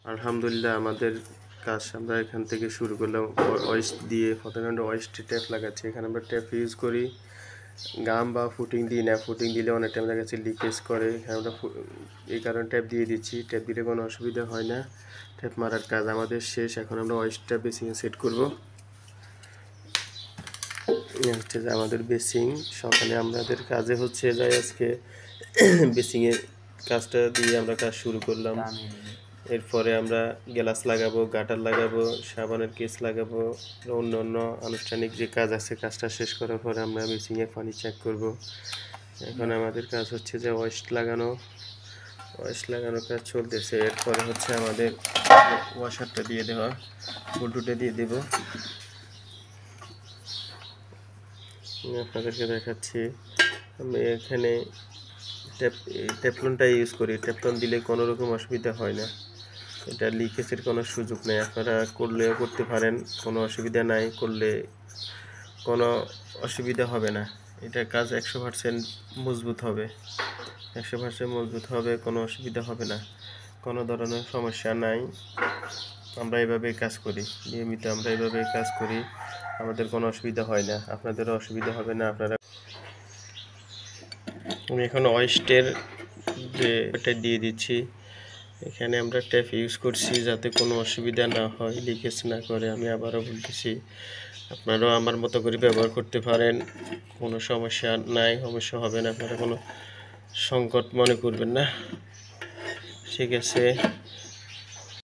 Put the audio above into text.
আলহামদুলিল্লাহ আমাদের কাজ আমরা এখান থেকে শুরু করলাম ওয়েস্ট দিয়ে। প্রথমে আমরা ওয়েস্টে ট্যাপ লাগাচ্ছি। এখানে আমরা ট্যাপ ইউজ করি, গাম বা ফুটিং দিই না। ফুটিং দিলে অনেক টাইম দেখা যাচ্ছে লিকেজ করে। এখানে আমরা এই কারণে ট্যাপ দিয়ে দিচ্ছি। ট্যাপ দিলে কোনো অসুবিধা হয় না। ট্যাপ মারার কাজ আমাদের শেষ। এখন আমরা ওয়েস্টটা বেসিংয়ে সেট করব। হচ্ছে যে আমাদের বেসিং। সকালে আমাদের কাজে হচ্ছে যাই আজকে বেসিংয়ের কাজটা দিয়ে আমরা কাজ শুরু করলাম। এরপরে আমরা গ্লাস লাগাবো, গাটার লাগাবো, সাবানের কেস লাগাবো, অন্য অন্য আনুষ্ঠানিক যে কাজ আছে কাজটা শেষ করার পরে আমরা বেসিংয়ে পানি চেক করব। এখন আমাদের কাজ হচ্ছে যে ওয়েস্ট লাগানোর কাজ চলতেছে। এরপরে হচ্ছে আমাদের ওয়াশারটা দিয়ে দেওয়া, বুলটুটা দিয়ে দেব। আপনাদেরকে দেখাচ্ছি। আমি এখানে টেফলনটা ইউজ করি। টেফলন দিলে কোনো রকম অসুবিধা হয় না। এটা লিকেজের কোনো সুযোগ নেই। আপনারা করলেও করতে পারেন, কোনো অসুবিধা নাই। করলে কোনো অসুবিধা হবে না। এটা কাজ 100% মজবুত হবে। 100% মজবুত হবে, কোনো অসুবিধা হবে না, কোনো ধরনের সমস্যা নাই। আমরা এভাবেই কাজ করি, নিয়মিত আমরা এভাবেই কাজ করি। আমাদের কোনো অসুবিধা হয় না, আপনাদেরও অসুবিধা হবে না। আপনারা আমি এখন ওয়েস্টের যে এটা দিয়ে দিচ্ছি। এখানে আমরা ট্যাপ ইউজ করছি যাতে কোনো অসুবিধা না হয়, লিকেজ না করে। আমি আবারও বলতেছি, আপনারাও আমার মতো করে ব্যবহার করতে পারেন, কোনো সমস্যা নাই, সমস্যা হবে না। আপনারা কোনো সংকট মনে করবেন না, ঠিক আছে।